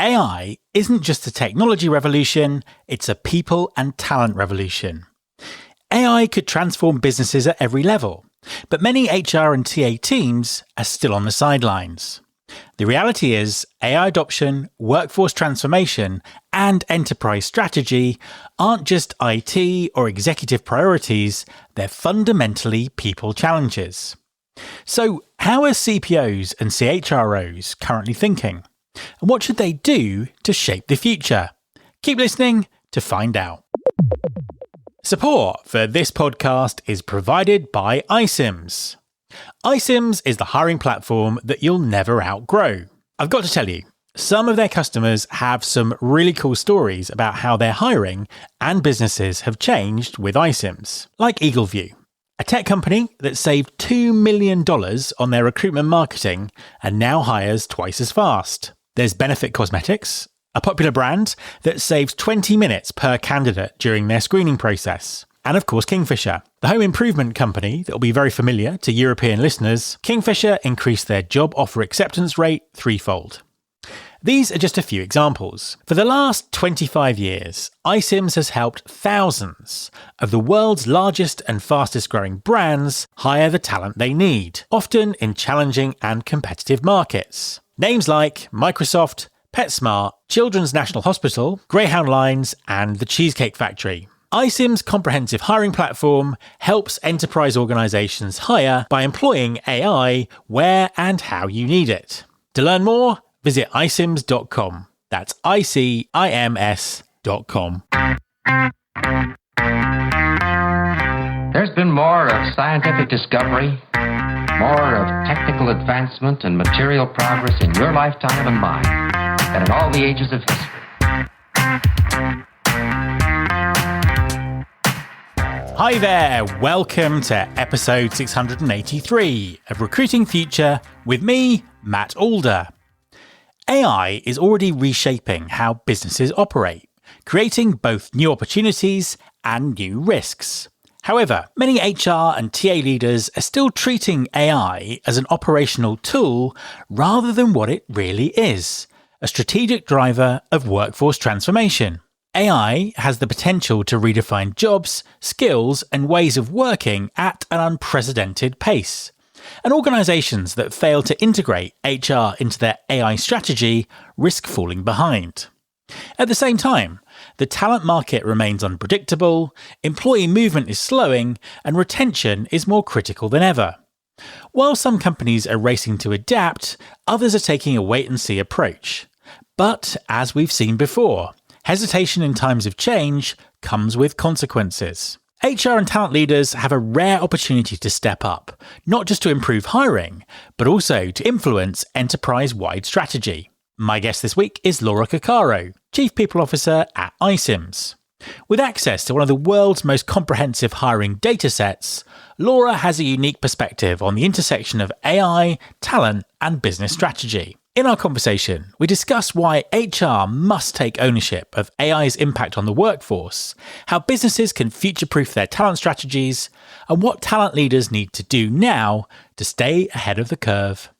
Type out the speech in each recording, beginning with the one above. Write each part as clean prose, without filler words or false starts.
AI isn't just a technology revolution, it's a people and talent revolution. AI could transform businesses at every level, but many HR and TA teams are still on the sidelines. The reality is, AI adoption, workforce transformation, and enterprise strategy aren't just IT or executive priorities, they're fundamentally people challenges. So, how are CPOs and CHROs currently thinking? And what should they do to shape the future? Keep listening to find out. Support for this podcast is provided by iCIMS. iCIMS is the hiring platform that you'll never outgrow. I've got to tell you, some of their customers have some really cool stories about how their hiring and businesses have changed with iCIMS, like Eagleview, a tech company that saved $2 million on their recruitment marketing and now hires twice as fast. There's Benefit Cosmetics, a popular brand that saves 20 minutes per candidate during their screening process. And of course, Kingfisher, the home improvement company that will be very familiar to European listeners. Kingfisher increased their job offer acceptance rate threefold. These are just a few examples. For the last 25 years, iCIMS has helped thousands of the world's largest and fastest growing brands hire the talent they need, often in challenging and competitive markets. Names like Microsoft, PetSmart, Children's National Hospital, Greyhound Lines, and the Cheesecake Factory. iCIMS' comprehensive hiring platform helps enterprise organizations hire by employing AI where and how you need it. To learn more, visit icims.com. That's ICIMS.com. There's been more of scientific discovery, more of technical advancement and material progress in your lifetime and mine than in all the ages of history. Hi there, welcome to episode 683 of Recruiting Future with me, Matt Alder. AI is already reshaping how businesses operate, creating both new opportunities and new risks. However, many HR and TA leaders are still treating AI as an operational tool rather than what it really is, a strategic driver of workforce transformation. AI has the potential to redefine jobs, skills, and ways of working at an unprecedented pace. And organisations that fail to integrate HR into their AI strategy risk falling behind. At the same time, the talent market remains unpredictable, employee movement is slowing, and retention is more critical than ever. While some companies are racing to adapt, others are taking a wait-and-see approach. But, as we've seen before, hesitation in times of change comes with consequences. HR and talent leaders have a rare opportunity to step up, not just to improve hiring, but also to influence enterprise-wide strategy. My guest this week is Laura Coccaro, Chief People Officer at iCIMS. With access to one of the world's most comprehensive hiring datasets, Laura has a unique perspective on the intersection of AI, talent, and business strategy. In our conversation, we discuss why HR must take ownership of AI's impact on the workforce, how businesses can future-proof their talent strategies, and what talent leaders need to do now to stay ahead of the curve.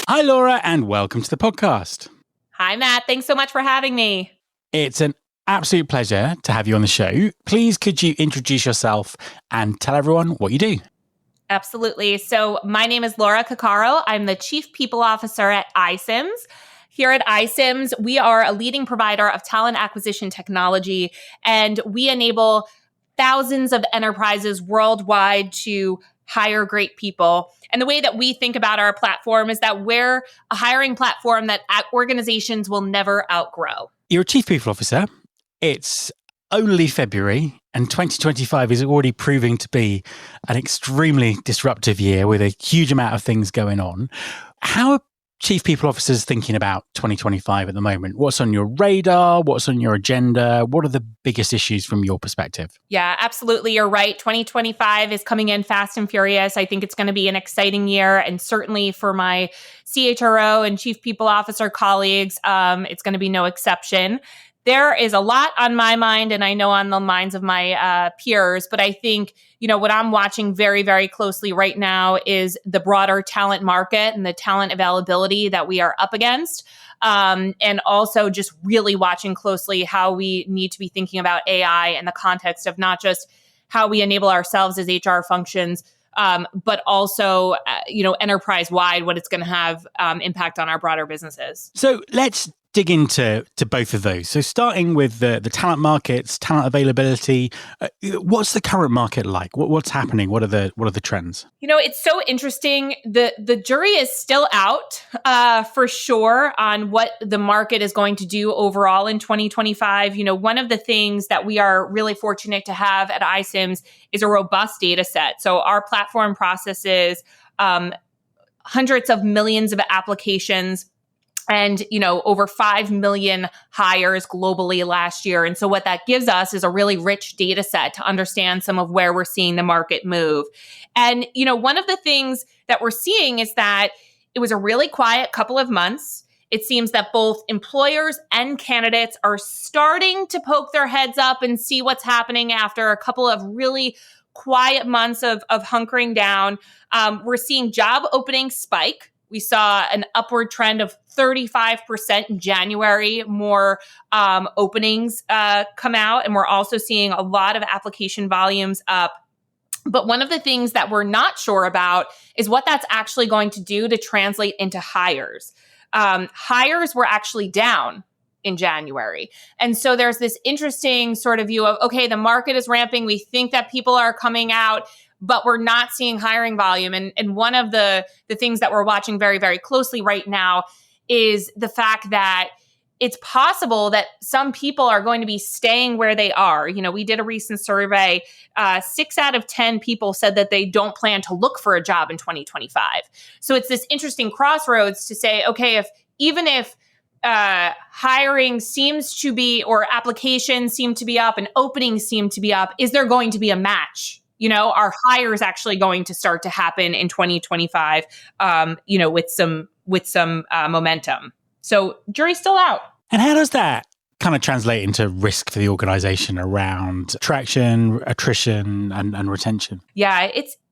Hi, Laura, and welcome to the podcast. Hi, Matt. Thanks so much for having me. It's an absolute pleasure to have you on the show. Please, could you introduce yourself and tell everyone what you do? Absolutely. So my name is Laura Coccaro. I'm the Chief People Officer at iCIMS. Here at iCIMS, we are a leading provider of talent acquisition technology, and we enable thousands of enterprises worldwide to hire great people. And the way that we think about our platform is that we're a hiring platform that organizations will never outgrow. You're a Chief People Officer. It's only February, and 2025 is already proving to be an extremely disruptive year with a huge amount of things going on. How are Chief People Officers thinking about 2025 at the moment? What's on your radar? What's on your agenda? What are the biggest issues from your perspective? Yeah, absolutely. You're right. 2025 is coming in fast and furious. I think it's going to be an exciting year. And certainly for my CHRO and Chief People Officer colleagues, it's going to be no exception. There is a lot on my mind, and I know on the minds of my peers, but I think, what I'm watching very, very closely right now is the broader talent market and the talent availability that we are up against. and also just really watching closely how we need to be thinking about AI in the context of not just how we enable ourselves as HR functions, but also, enterprise-wide, what it's going to have impact on our broader businesses. So let's dig into both of those. So starting with the talent markets, talent availability, what's the current market like? What's happening? What are the trends? It's so interesting. The jury is still out for sure on what the market is going to do overall in 2025. One of the things that we are really fortunate to have at iCIMS is a robust data set. So our platform processes hundreds of millions of applications and, over 5 million hires globally last year. And so what that gives us is a really rich data set to understand some of where we're seeing the market move. And, one of the things that we're seeing is that it was a really quiet couple of months. It seems that both employers and candidates are starting to poke their heads up and see what's happening after a couple of really quiet months of hunkering down. We're seeing job openings spike. We saw an upward trend of 35% in January, more openings come out, and we're also seeing a lot of application volumes up. But one of the things that we're not sure about is what that's actually going to do to translate into hires. Hires were actually down in January. And so there's this interesting sort of view of, okay, the market is ramping. We think that people are coming out, but we're not seeing hiring volume. And one of the things that we're watching very, very closely right now is the fact that it's possible that some people are going to be staying where they are. We did a recent survey. 6 out of 10 people said that they don't plan to look for a job in 2025. So it's this interesting crossroads to say, okay, even if hiring seems to be, or applications seem to be up and openings seem to be up, is there going to be a match? Are hires actually going to start to happen in 2025, with some momentum? So jury's still out. And how does that kind of translate into risk for the organization around attraction, attrition, and retention? Yeah,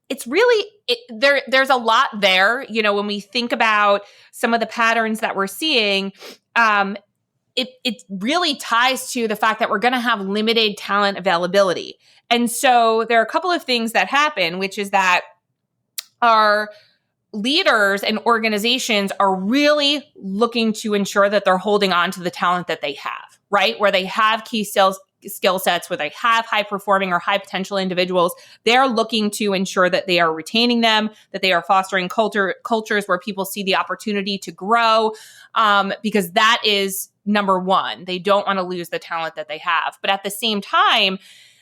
it's really, there's a lot there. When we think about some of the patterns that we're seeing, it really ties to the fact that we're going to have limited talent availability. And so there are a couple of things that happen, which is that our leaders and organizations are really looking to ensure that they're holding on to the talent that they have, right? Where they have key skill sets, where they have high performing or high potential individuals. They're looking to ensure that they are retaining them, that they are fostering cultures where people see the opportunity to grow, because that is number one. They don't want to lose the talent that they have. But at the same time,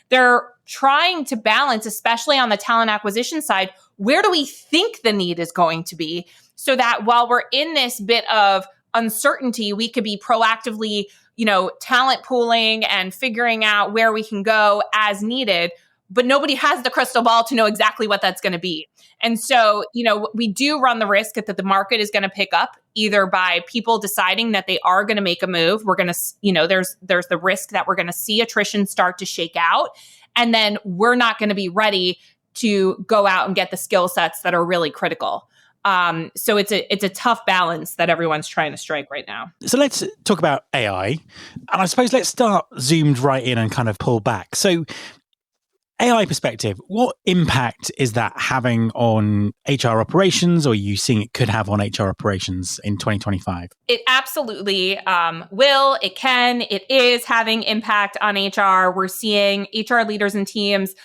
they're trying to balance, especially on the talent acquisition side, where do we think the need is going to be, so that while we're in this bit of uncertainty, we could be proactively, talent pooling and figuring out where we can go as needed. But nobody has the crystal ball to know exactly what that's going to be. And so, we do run the risk that the market is going to pick up either by people deciding that they are going to make a move. We're going to, there's the risk that we're going to see attrition start to shake out. And then we're not going to be ready to go out and get the skill sets that are really critical. So it's a tough balance that everyone's trying to strike right now. So let's talk about AI. And I suppose let's start zoomed right in and kind of pull back. So AI perspective, what impact is that having on HR operations, or are you seeing it could have on HR operations in 2025? It absolutely will. It can. It is having impact on HR. We're seeing HR leaders and teams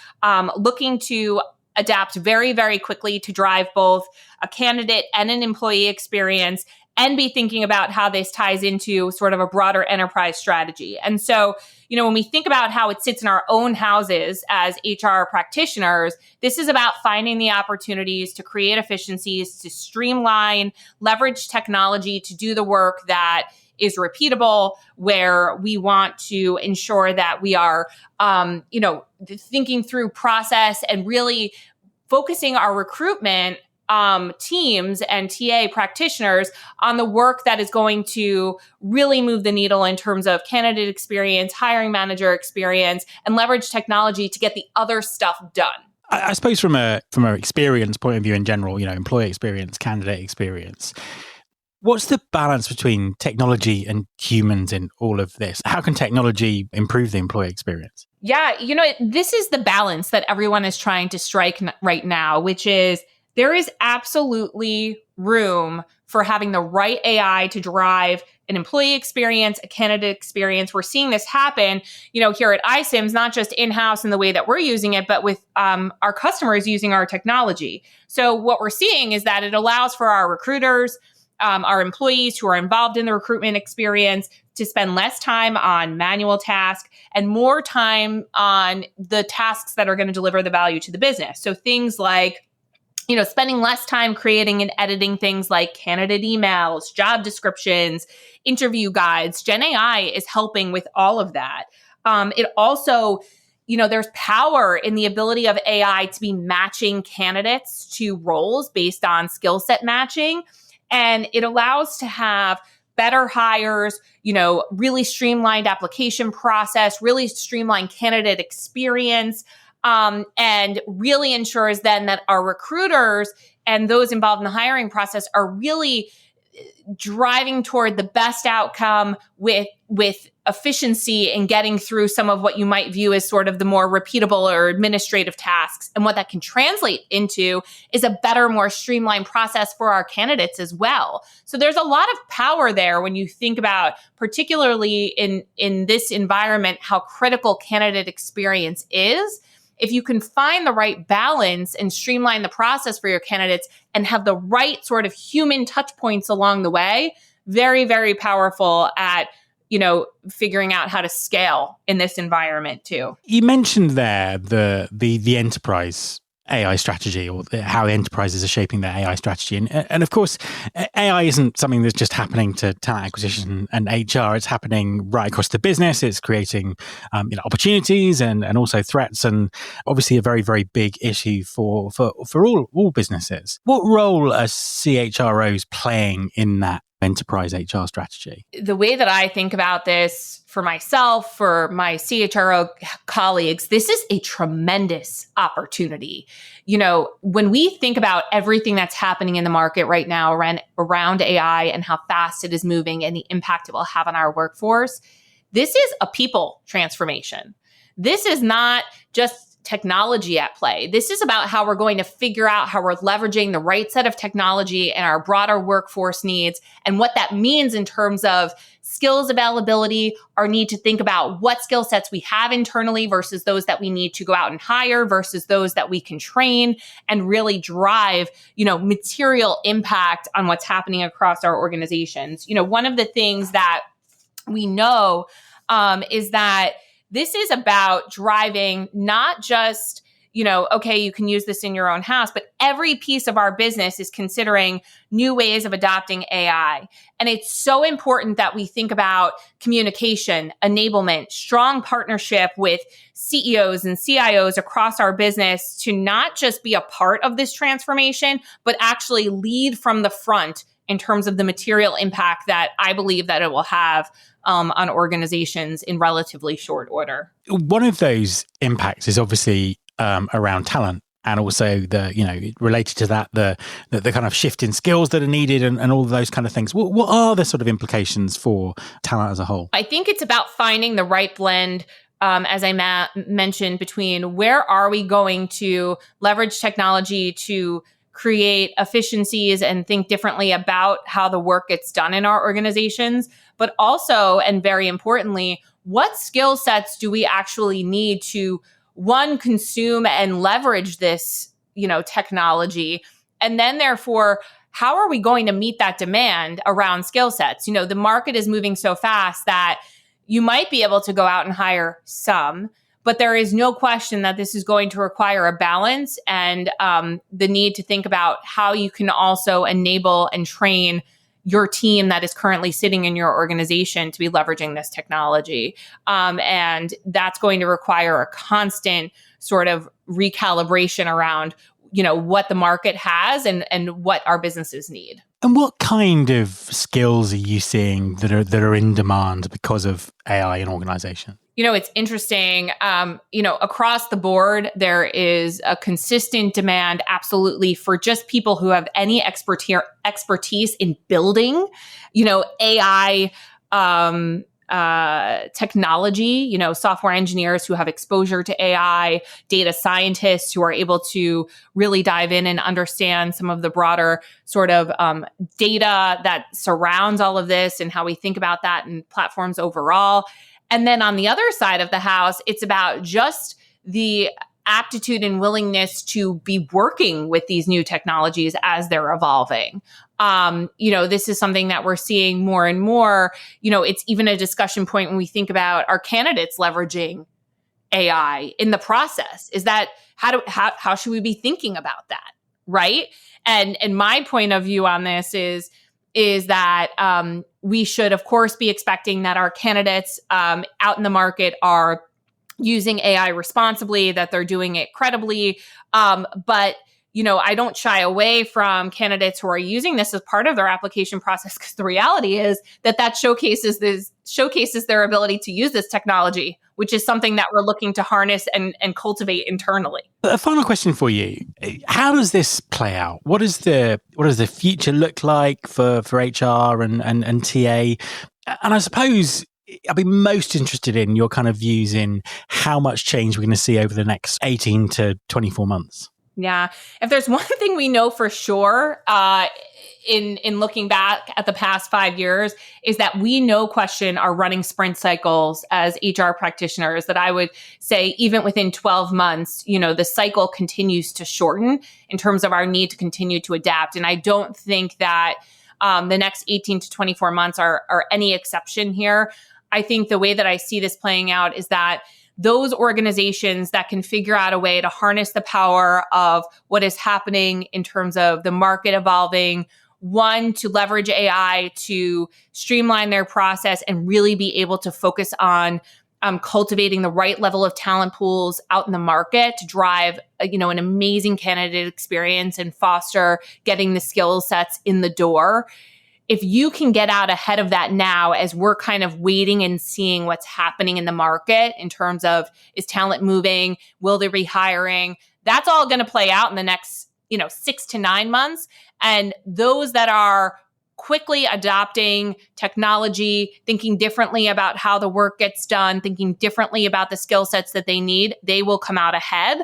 looking to adapt very, very quickly to drive both a candidate and an employee experience, and be thinking about how this ties into sort of a broader enterprise strategy. And so, when we think about how it sits in our own houses as HR practitioners, this is about finding the opportunities to create efficiencies, to streamline, leverage technology to do the work that is repeatable, where we want to ensure that we are, thinking through process and really focusing our recruitment teams and TA practitioners on the work that is going to really move the needle in terms of candidate experience, hiring manager experience, and leverage technology to get the other stuff done. I suppose from a experience point of view in general, employee experience, candidate experience, What's the balance between technology and humans in all of this? How can technology improve the employee experience? Yeah, this is the balance that everyone is trying to strike right now, which is there is absolutely room for having the right AI to drive an employee experience, a candidate experience. We're seeing this happen, here at iCIMS, not just in-house in the way that we're using it, but with our customers using our technology. So what we're seeing is that it allows for our recruiters, our employees who are involved in the recruitment experience to spend less time on manual tasks and more time on the tasks that are going to deliver the value to the business. So things like, spending less time creating and editing things like candidate emails, job descriptions, interview guides. Gen AI is helping with all of that. It also, there's power in the ability of AI to be matching candidates to roles based on skill set matching. And it allows to have better hires, really streamlined application process, really streamlined candidate experience, and really ensures then that our recruiters and those involved in the hiring process are really driving toward the best outcome with efficiency in getting through some of what you might view as sort of the more repeatable or administrative tasks. And what that can translate into is a better, more streamlined process for our candidates as well. So there's a lot of power there when you think about, particularly in this environment, how critical candidate experience is. If you can find the right balance and streamline the process for your candidates and have the right sort of human touch points along the way, very, very powerful at, figuring out how to scale in this environment too. You mentioned there the enterprise AI strategy, or how enterprises are shaping their AI strategy. And of course, AI isn't something that's just happening to talent acquisition and HR. It's happening right across the business. It's creating opportunities and also threats, and obviously a very, very big issue for all businesses. What role are CHROs playing in that enterprise HR strategy? The way that I think about this for myself, for my CHRO colleagues, this is a tremendous opportunity. When we think about everything that's happening in the market right now around AI and how fast it is moving and the impact it will have on our workforce, this is a people transformation. This is not just technology at play. This is about how we're going to figure out how we're leveraging the right set of technology and our broader workforce needs, and what that means in terms of skills availability, our need to think about what skill sets we have internally versus those that we need to go out and hire versus those that we can train, and really drive, material impact on what's happening across our organizations. One of the things that we know is that this is about driving not just, okay, you can use this in your own house, but every piece of our business is considering new ways of adopting AI. And it's so important that we think about communication, enablement, strong partnership with CEOs and CIOs across our business to not just be a part of this transformation, but actually lead from the front in terms of the material impact that I believe that it will have on organizations in relatively short order. One of those impacts is obviously around talent, and also related to that, the kind of shift in skills that are needed and all of those kind of things. What are the sort of implications for talent as a whole? I think it's about finding the right blend, as I mentioned, between where are we going to leverage technology to create efficiencies and think differently about how the work gets done in our organizations, but also, and very importantly, what skill sets do we actually need to, one, consume and leverage this, technology, and then therefore, how are we going to meet that demand around skill sets? The market is moving so fast that you might be able to go out and hire some, but there is no question that this is going to require a balance and the need to think about how you can also enable and train your team that is currently sitting in your organization to be leveraging this technology. And that's going to require a constant sort of recalibration around, what the market has and what our businesses need. And what kind of skills are you seeing that are in demand because of AI in organizations? It's interesting. Across the board, there is a consistent demand, absolutely, for just people who have any expertise in building, AI technology, software engineers who have exposure to AI, data scientists who are able to really dive in and understand some of the broader sort of data that surrounds all of this and how we think about that and platforms overall. And then on the other side of the house, it's about just the aptitude and willingness to be working with these new technologies as they're evolving. This is something that we're seeing more and more. It's even a discussion point when we think about our candidates leveraging AI in the process. Is that how should we be thinking about that, right? And my point of view on this is that we should, of course, be expecting that our candidates out in the market are using AI responsibly, that they're doing it credibly. But I don't shy away from candidates who are using this as part of their application process, because the reality is that showcases their ability to use this technology, which is something that we're looking to harness and cultivate internally. A final question for you. How does this play out? What does the future look like for HR and TA? And I suppose I'd be most interested in your kind of views in how much change we're going to see over the next 18 to 24 months. Yeah. If there's one thing we know for sure, in looking back at the past 5 years, is that we no question are running sprint cycles as HR practitioners, that I would say even within 12 months, the cycle continues to shorten in terms of our need to continue to adapt. And I don't think that the next 18 to 24 months are any exception here. I think the way that I see this playing out is that those organizations that can figure out a way to harness the power of what is happening in terms of the market evolving, one, to leverage AI to streamline their process and really be able to focus on cultivating the right level of talent pools out in the market to drive, an amazing candidate experience and foster getting the skill sets in the door. If you can get out ahead of that now, as we're kind of waiting and seeing what's happening in the market in terms of, is talent moving? Will they be rehiring? That's all going to play out in the next, 6 to 9 months. And those that are quickly adopting technology, thinking differently about how the work gets done, thinking differently about the skill sets that they need, they will come out ahead,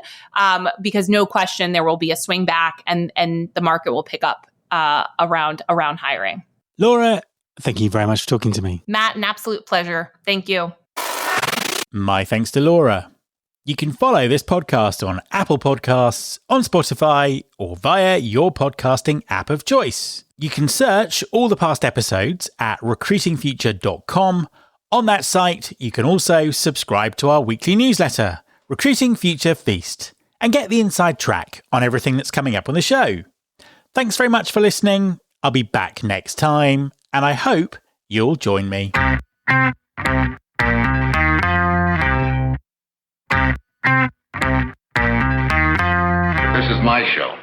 because no question there will be a swing back and the market will pick up around hiring. Laura, thank you very much for talking to me. Matt, an absolute pleasure. Thank you. My thanks to Laura. You can follow this podcast on Apple Podcasts, on Spotify, or via your podcasting app of choice. You can search all the past episodes at recruitingfuture.com. On that site, you can also subscribe to our weekly newsletter, Recruiting Future Feast, and get the inside track on everything that's coming up on the show. Thanks very much for listening. I'll be back next time, and I hope you'll join me. This is my show.